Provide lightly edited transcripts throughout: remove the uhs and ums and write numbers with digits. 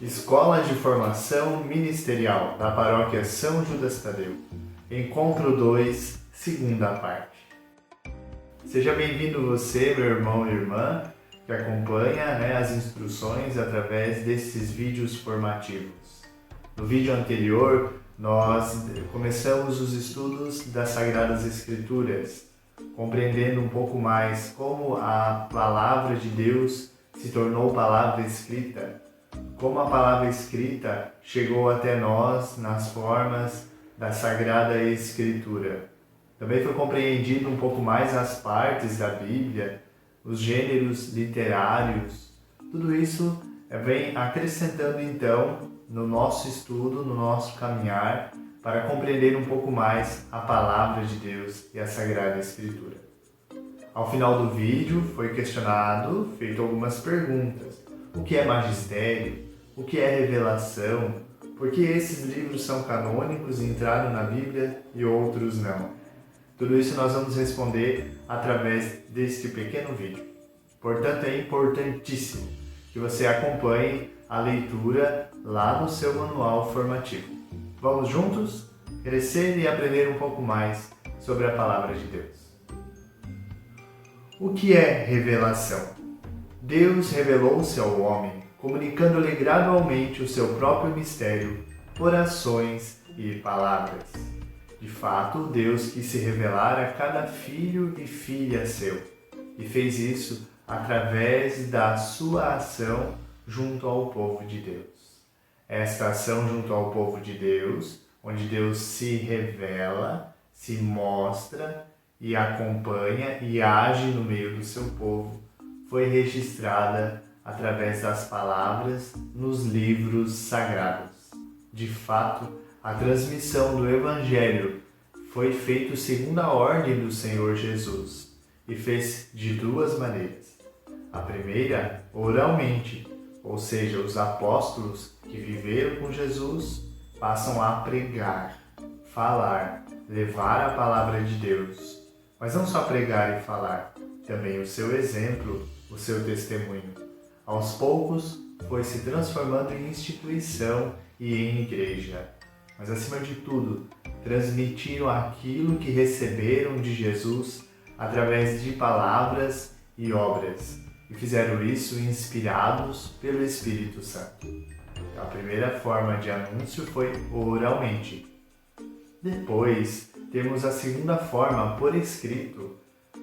Escola de Formação Ministerial da Paróquia São Judas Tadeu. Encontro 2, segunda parte. Seja bem-vindo você, meu irmão e irmã, que acompanha as instruções através desses vídeos formativos. No vídeo anterior, nós começamos os estudos das Sagradas Escrituras, compreendendo um pouco mais como a Palavra de Deus se tornou palavra escrita, como a palavra escrita chegou até nós nas formas da Sagrada Escritura. Também foi compreendido um pouco mais as partes da Bíblia, os gêneros literários. Tudo isso vem acrescentando então no nosso estudo, no nosso caminhar, para compreender um pouco mais a Palavra de Deus e a Sagrada Escritura. Ao final do vídeo foi questionado, feito algumas perguntas. O que é magistério? O que é revelação? Por que esses livros são canônicos e entraram na Bíblia e outros não? Tudo isso nós vamos responder através deste pequeno vídeo. Portanto, é importantíssimo que você acompanhe a leitura lá no seu manual formativo. Vamos juntos crescer e aprender um pouco mais sobre a Palavra de Deus. O que é revelação? Deus revelou-se ao homem, comunicando-lhe gradualmente o seu próprio mistério por ações e palavras. De fato, Deus quis se revelar a cada filho e filha seu, e fez isso através da sua ação junto ao povo de Deus. Esta ação junto ao povo de Deus, onde Deus se revela, se mostra e acompanha e age no meio do seu povo, foi registrada através das palavras nos livros sagrados. De fato, a transmissão do Evangelho foi feita segundo a ordem do Senhor Jesus e fez de duas maneiras. A primeira, oralmente, ou seja, os apóstolos que viveram com Jesus passam a pregar, falar, levar a palavra de Deus. Mas não só pregar e falar, também o seu exemplo, o seu testemunho. Aos poucos, foi se transformando em instituição e em igreja. Mas, acima de tudo, transmitiram aquilo que receberam de Jesus através de palavras e obras. E fizeram isso inspirados pelo Espírito Santo. A primeira forma de anúncio foi oralmente. Depois, temos a segunda forma por escrito,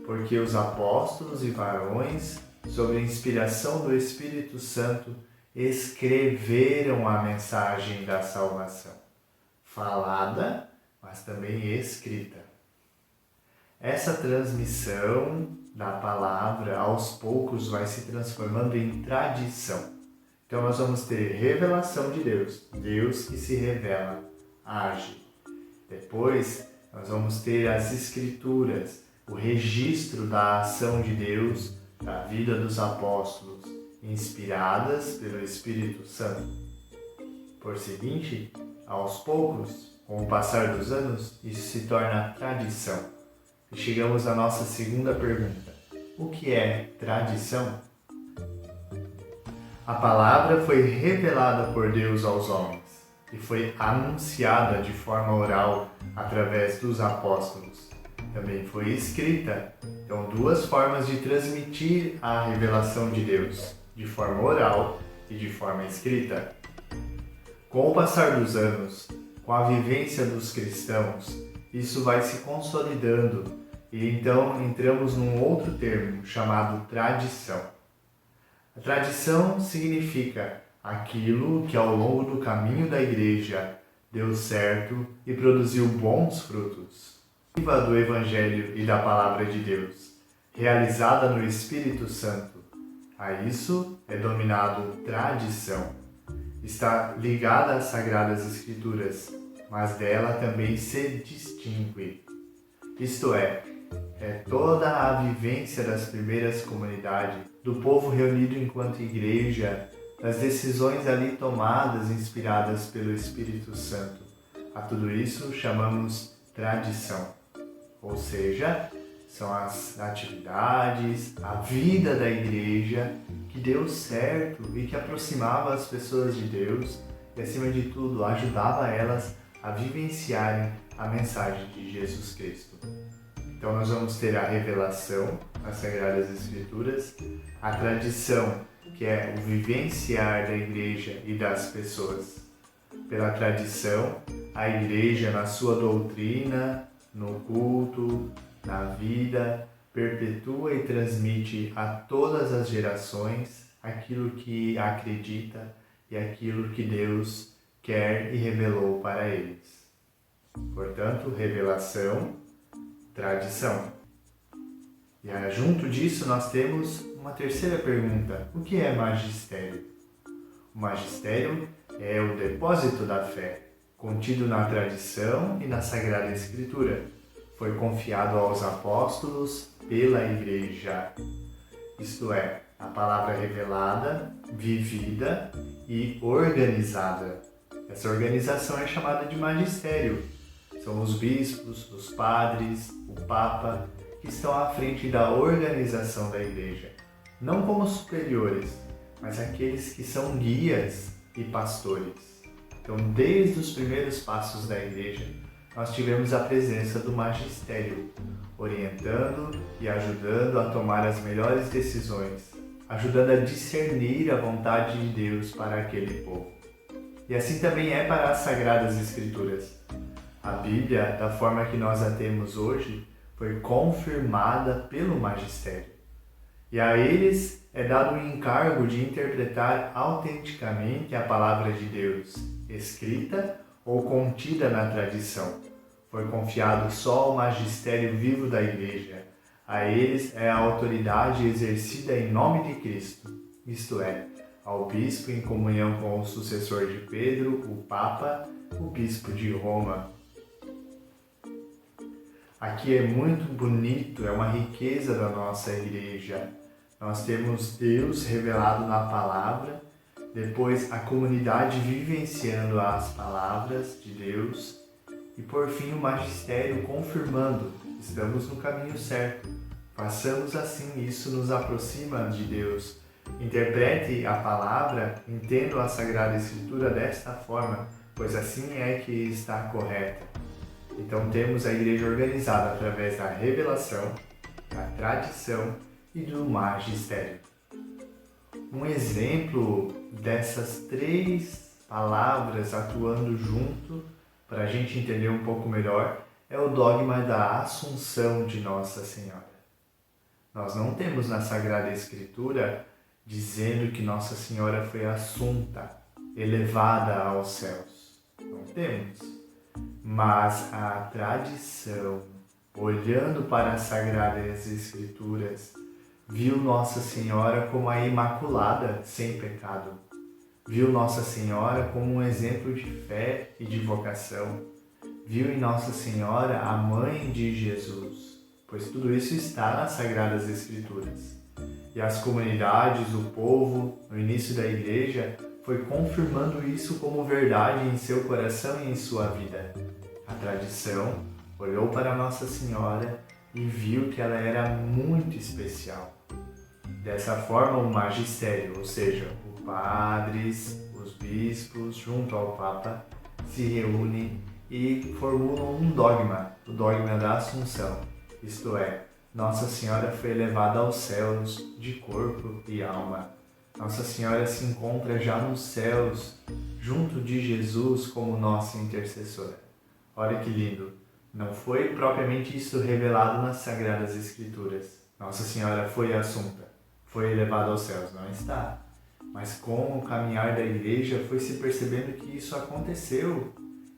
porque os apóstolos e varões, sob a inspiração do Espírito Santo, escreveram a mensagem da salvação, falada, mas também escrita. Essa transmissão da palavra, aos poucos, vai se transformando em tradição. Então nós vamos ter revelação de Deus, Deus que se revela, age. Depois, nós vamos ter as Escrituras, o registro da ação de Deus, da vida dos apóstolos, inspiradas pelo Espírito Santo. Por seguinte, aos poucos, com o passar dos anos, isso se torna tradição. E chegamos à nossa segunda pergunta. O que é tradição? A palavra foi revelada por Deus aos homens e foi anunciada de forma oral através dos apóstolos. Também foi escrita. Então, duas formas de transmitir a revelação de Deus, de forma oral e de forma escrita. Com o passar dos anos, com a vivência dos cristãos, isso vai se consolidando e então entramos num outro termo chamado tradição. A tradição significa aquilo que ao longo do caminho da igreja deu certo e produziu bons frutos. A viva do Evangelho e da Palavra de Deus, realizada no Espírito Santo, a isso é denominado tradição. Está ligada às Sagradas Escrituras, mas dela também se distingue. Isto é toda a vivência das primeiras comunidades, do povo reunido enquanto igreja, das decisões ali tomadas, inspiradas pelo Espírito Santo. A tudo isso chamamos tradição. Ou seja, são as atividades, a vida da igreja que deu certo e que aproximava as pessoas de Deus e, acima de tudo, ajudava elas a vivenciarem a mensagem de Jesus Cristo. Então nós vamos ter a revelação nas Sagradas Escrituras, a tradição, que é o vivenciar da igreja e das pessoas. Pela tradição, a igreja na sua doutrina, no culto, na vida, perpetua e transmite a todas as gerações aquilo que acredita e aquilo que Deus quer e revelou para eles. Portanto, revelação, tradição. E junto disso nós temos uma terceira pergunta: o que é magistério? O magistério é o depósito da fé, contido na tradição e na Sagrada Escritura. Foi confiado aos apóstolos pela Igreja, isto é, a palavra revelada, vivida e organizada. Essa organização é chamada de magistério. São os bispos, os padres, o Papa, que estão à frente da organização da Igreja, não como superiores, mas aqueles que são guias e pastores. Então, desde os primeiros passos da Igreja, nós tivemos a presença do magistério, orientando e ajudando a tomar as melhores decisões, ajudando a discernir a vontade de Deus para aquele povo. E assim também é para as Sagradas Escrituras. A Bíblia, da forma que nós a temos hoje, foi confirmada pelo magistério. E a eles é dado o encargo de interpretar autenticamente a palavra de Deus, escrita ou contida na tradição. Foi confiado só ao magistério vivo da Igreja. A eles é a autoridade exercida em nome de Cristo, isto é, ao bispo em comunhão com o sucessor de Pedro, o Papa, o bispo de Roma. Aqui é muito bonito, é uma riqueza da nossa igreja. Nós temos Deus revelado na palavra, depois a comunidade vivenciando as palavras de Deus e por fim o magistério confirmando, estamos no caminho certo. Façamos assim, isso nos aproxima de Deus. Interprete a palavra, entenda a Sagrada Escritura desta forma, pois assim é que está correta. Então temos a igreja organizada através da revelação, da tradição e do magistério. Um exemplo dessas três palavras atuando junto, para a gente entender um pouco melhor, é o dogma da Assunção de Nossa Senhora. Nós não temos na Sagrada Escritura dizendo que Nossa Senhora foi assunta, elevada aos céus. Não temos. Mas a tradição, olhando para as Sagradas Escrituras, viu Nossa Senhora como a Imaculada, sem pecado. Viu Nossa Senhora como um exemplo de fé e de vocação. Viu em Nossa Senhora a Mãe de Jesus, pois tudo isso está nas Sagradas Escrituras. E as comunidades, o povo, no início da Igreja, foi confirmando isso como verdade em seu coração e em sua vida. A tradição olhou para Nossa Senhora e viu que ela era muito especial. Dessa forma, o magistério, ou seja, os padres, os bispos, junto ao Papa, se reúnem e formulam um dogma, o dogma da Assunção. Isto é, Nossa Senhora foi elevada aos céus de corpo e alma. Nossa Senhora se encontra já nos céus, junto de Jesus como nossa intercessora. Olha que lindo! Não foi propriamente isso revelado nas Sagradas Escrituras. Nossa Senhora foi assunta, foi elevada aos céus, não está. Mas com o caminhar da Igreja foi se percebendo que isso aconteceu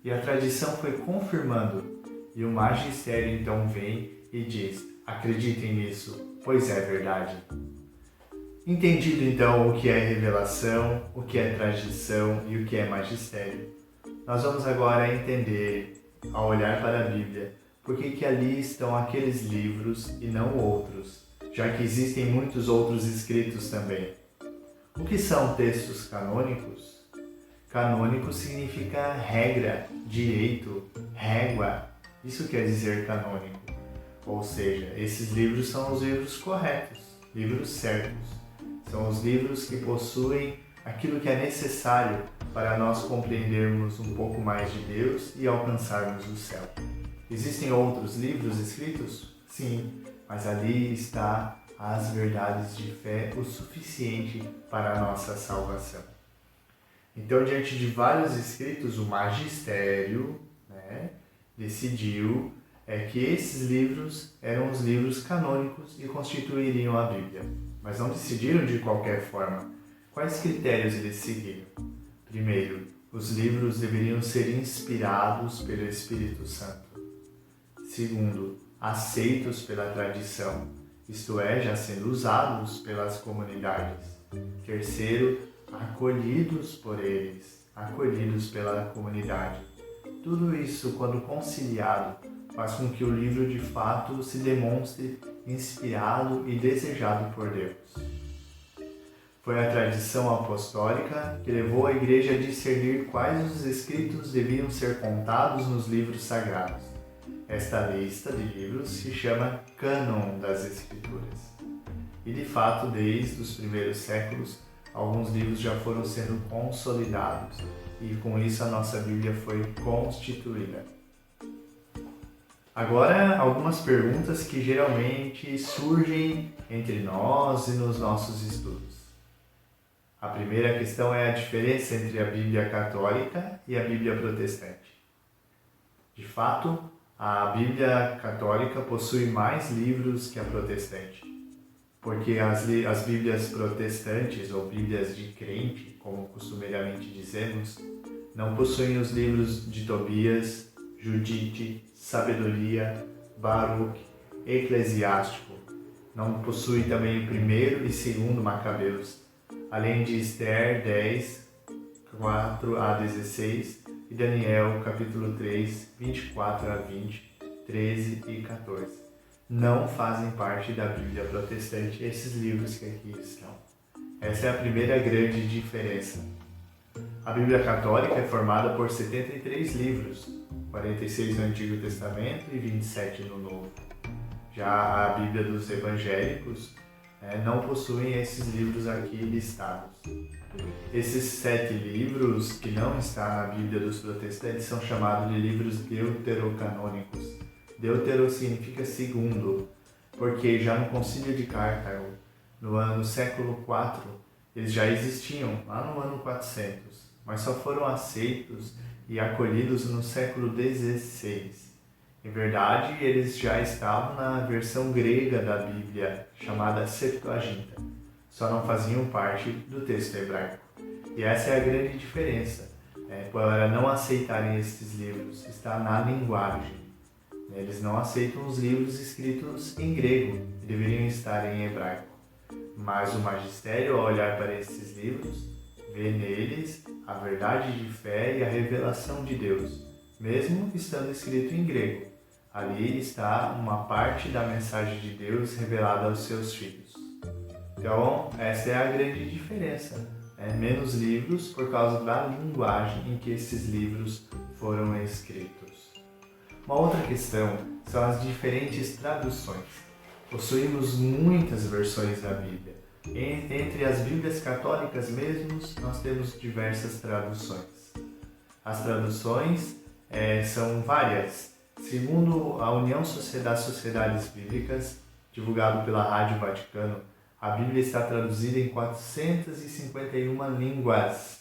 e a tradição foi confirmando. E o magistério então vem e diz: acreditem nisso, pois é verdade. Entendido então o que é revelação, o que é tradição e o que é magistério, nós vamos agora entender, ao olhar para a Bíblia, por que ali estão aqueles livros e não outros, já que existem muitos outros escritos também. O que são textos canônicos? Canônico significa regra, direito, régua. Isso quer dizer canônico. Ou seja, esses livros são os livros corretos, livros certos. São os livros que possuem aquilo que é necessário para nós compreendermos um pouco mais de Deus e alcançarmos o céu. Existem outros livros escritos? Sim, mas ali está as verdades de fé o suficiente para a nossa salvação. Então, diante de vários escritos, o magistério, decidiu que esses livros eram os livros canônicos e constituiriam a Bíblia. Mas não decidiram de qualquer forma. Quais critérios eles seguiram? Primeiro, os livros deveriam ser inspirados pelo Espírito Santo. Segundo, aceitos pela tradição, isto é, já sendo usados pelas comunidades. Terceiro, acolhidos por eles, acolhidos pela comunidade. Tudo isso, quando conciliado, faz com que o livro de fato se demonstre inspirado e desejado por Deus. Foi a tradição apostólica que levou a Igreja a discernir quais os escritos deviam ser contados nos livros sagrados. Esta lista de livros se chama Cânon das Escrituras. E de fato, desde os primeiros séculos, alguns livros já foram sendo consolidados e com isso a nossa Bíblia foi constituída. Agora, algumas perguntas que geralmente surgem entre nós e nos nossos estudos. A primeira questão é a diferença entre a Bíblia católica e a Bíblia protestante. De fato, a Bíblia católica possui mais livros que a protestante, porque as Bíblias protestantes, ou Bíblias de crente, como costumeiramente dizemos, não possuem os livros de Tobias, Judite, Sabedoria, Baruque, Eclesiástico. Não possui também o primeiro e segundo Macabeus, além de Esther 10, 4 a 16 e Daniel capítulo 3, 24 a 20, 13 e 14. Não fazem parte da Bíblia protestante esses livros que aqui estão. Essa é a primeira grande diferença. A Bíblia católica é formada por 73 livros, 46 no Antigo Testamento e 27 no Novo. Já a Bíblia dos evangélicos não possuem esses livros aqui listados. Esses 7 livros que não estão na Bíblia dos protestantes são chamados de livros deuterocanônicos. Deutero significa segundo, porque já no Concílio de Cártaro, no século IV, eles já existiam, lá no ano 400, mas só foram aceitos e acolhidos no século XVI. Em verdade, eles já estavam na versão grega da Bíblia, chamada Septuaginta. Só não faziam parte do texto hebraico. E essa é a grande diferença. Para não aceitarem esses livros, está na linguagem. Eles não aceitam os livros escritos em grego, que deveriam estar em hebraico. Mas o magistério, ao olhar para esses livros, vê neles a verdade de fé e a revelação de Deus, mesmo estando escrito em grego. Ali está uma parte da mensagem de Deus revelada aos seus filhos. Então, essa é a grande diferença. Menos livros por causa da linguagem em que esses livros foram escritos. Uma outra questão são as diferentes traduções. Possuímos muitas versões da Bíblia. Entre as Bíblias católicas mesmos, nós temos diversas traduções. As traduções são várias. Segundo a União das Sociedades Bíblicas, divulgado pela Rádio Vaticano, a Bíblia está traduzida em 451 línguas.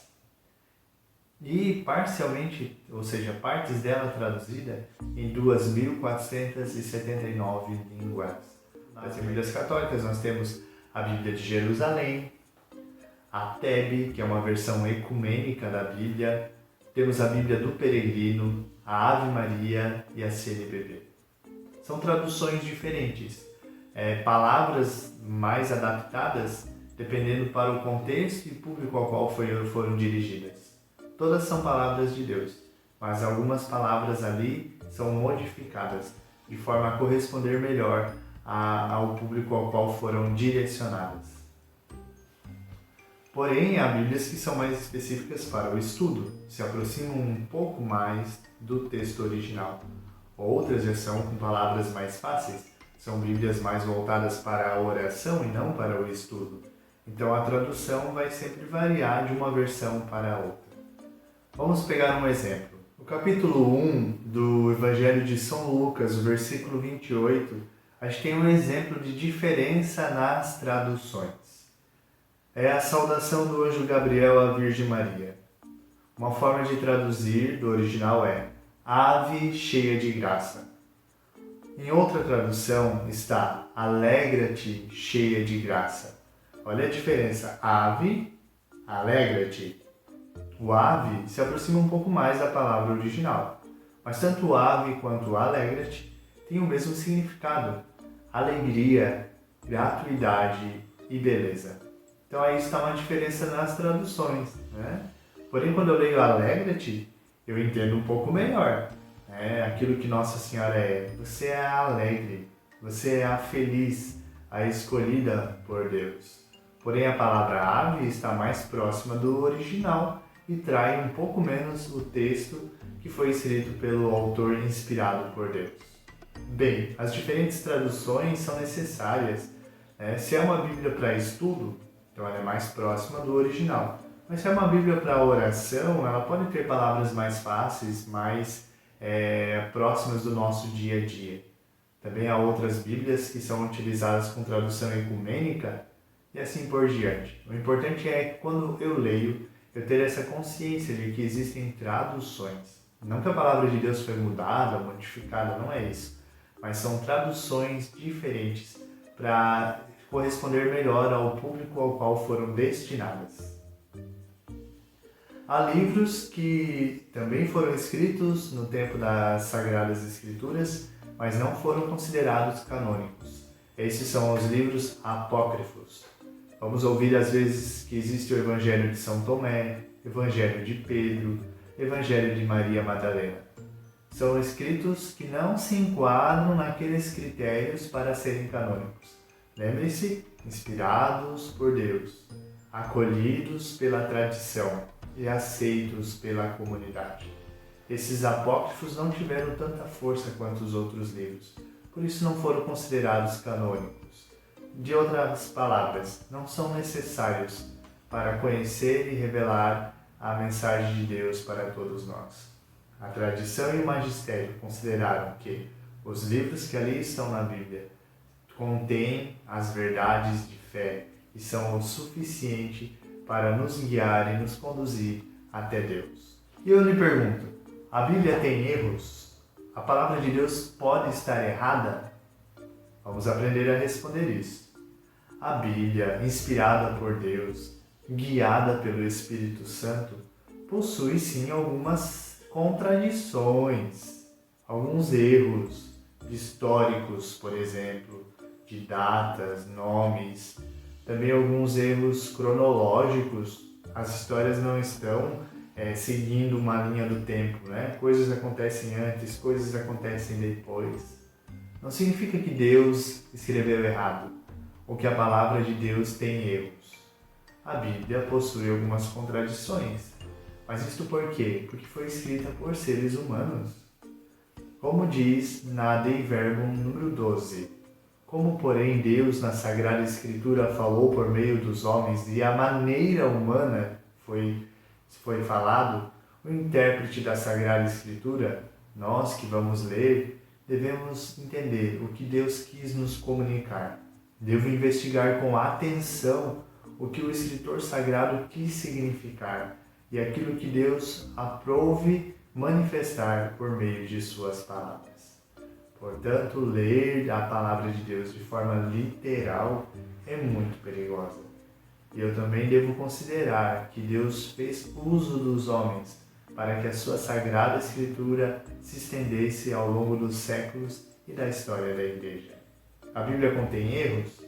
E parcialmente, ou seja, partes dela traduzida em 2.479 línguas. Nas Bíblias católicas nós temos a Bíblia de Jerusalém, a Tebe, que é uma versão ecumênica da Bíblia, temos a Bíblia do Peregrino, a Ave Maria e a CNBB. São traduções diferentes, palavras mais adaptadas dependendo para o contexto e público ao qual foram dirigidas. Todas são palavras de Deus, mas algumas palavras ali são modificadas de forma a corresponder melhor ao público ao qual foram direcionadas. Porém, há Bíblias que são mais específicas para o estudo, se aproximam um pouco mais do texto original. Outras já são com palavras mais fáceis, São Bíblias mais voltadas para a oração e não para o estudo. Então a tradução vai sempre variar de uma versão para a outra. Vamos pegar um exemplo. No capítulo 1 do Evangelho de São Lucas, o versículo 28, a gente tem um exemplo de diferença nas traduções. É a saudação do anjo Gabriel à Virgem Maria. Uma forma de traduzir do original é Ave cheia de graça. Em outra tradução está Alegra-te cheia de graça. Olha a diferença. Ave, alegra-te. O ave se aproxima um pouco mais da palavra original, mas tanto o ave quanto o alegra-te têm o mesmo significado: alegria, gratuidade e beleza. Então aí está uma diferença nas traduções, né? Porém, quando eu leio alegra-te, eu entendo um pouco melhor. Aquilo que Nossa Senhora é. Você é a alegre, você é a feliz, a escolhida por Deus. Porém, a palavra ave está mais próxima do original e trai um pouco menos o texto que foi escrito pelo autor inspirado por Deus. Bem, as diferentes traduções são necessárias. Se é uma Bíblia para estudo, então ela é mais próxima do original. Mas se é uma Bíblia para oração, ela pode ter palavras mais fáceis, mais próximas do nosso dia a dia. Também há outras Bíblias que são utilizadas com tradução ecumênica e assim por diante. O importante é que quando eu leio, eu ter essa consciência de que existem traduções. Não que a palavra de Deus foi mudada, modificada, não é isso. Mas são traduções diferentes para corresponder melhor ao público ao qual foram destinadas. Há livros que também foram escritos no tempo das Sagradas Escrituras, mas não foram considerados canônicos. Esses são os livros apócrifos. Vamos ouvir às vezes que existe o Evangelho de São Tomé, Evangelho de Pedro, Evangelho de Maria Madalena. São escritos que não se enquadram naqueles critérios para serem canônicos. Lembre-se, inspirados por Deus, acolhidos pela tradição e aceitos pela comunidade. Esses apócrifos não tiveram tanta força quanto os outros livros, por isso não foram considerados canônicos. De outras palavras, não são necessários para conhecer e revelar a mensagem de Deus para todos nós. A tradição e o magistério consideraram que os livros que ali estão na Bíblia contêm as verdades de fé e são o suficiente para nos guiar e nos conduzir até Deus. E eu lhe pergunto, a Bíblia tem erros? A palavra de Deus pode estar errada? Vamos aprender a responder isso. A Bíblia, inspirada por Deus, guiada pelo Espírito Santo, possui sim algumas contradições, alguns erros históricos, por exemplo, de datas, nomes, também alguns erros cronológicos. As histórias não estão seguindo uma linha do tempo, né? Coisas acontecem antes, coisas acontecem depois. Não significa que Deus escreveu errado, ou que a palavra de Deus tem erros. A Bíblia possui algumas contradições, mas isto por quê? Porque foi escrita por seres humanos. Como diz na Dei Verbum número 12, como porém Deus na Sagrada Escritura falou por meio dos homens e a maneira humana foi falado, o intérprete da Sagrada Escritura, nós que vamos ler, devemos entender o que Deus quis nos comunicar. Devo investigar com atenção o que o escritor sagrado quis significar e aquilo que Deus aprove manifestar por meio de suas palavras. Portanto, ler a palavra de Deus de forma literal é muito perigosa. E eu também devo considerar que Deus fez uso dos homens para que a sua Sagrada Escritura se estendesse ao longo dos séculos e da história da Igreja. A Bíblia contém erros?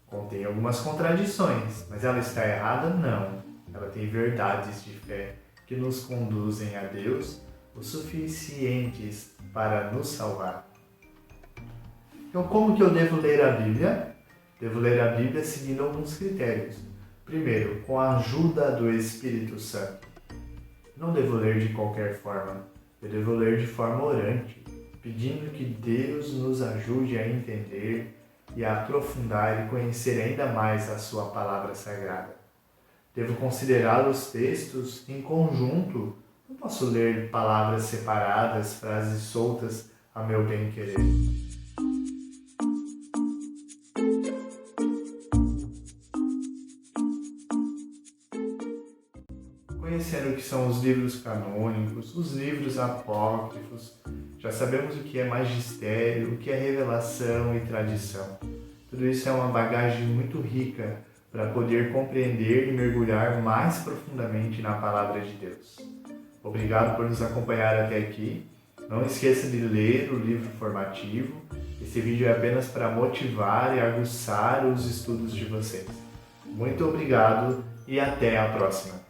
Contém algumas contradições, mas ela está errada? Não. Ela tem verdades de fé que nos conduzem a Deus o suficientes para nos salvar. Então, como que eu devo ler a Bíblia? Devo ler a Bíblia seguindo alguns critérios. Primeiro, com a ajuda do Espírito Santo. Não devo ler de qualquer forma, eu devo ler de forma orante. pedindo que Deus nos ajude a entender e a aprofundar e conhecer ainda mais a sua palavra sagrada. Devo considerar os textos em conjunto. Não posso ler palavras separadas, frases soltas a meu bem-querer. Conhecendo o que são os livros canônicos, os livros apócrifos, já sabemos o que é magistério, o que é revelação e tradição. Tudo isso é uma bagagem muito rica para poder compreender e mergulhar mais profundamente na Palavra de Deus. Obrigado por nos acompanhar até aqui. Não esqueça de ler o livro formativo. Esse vídeo é apenas para motivar e aguçar os estudos de vocês. Muito obrigado e até a próxima!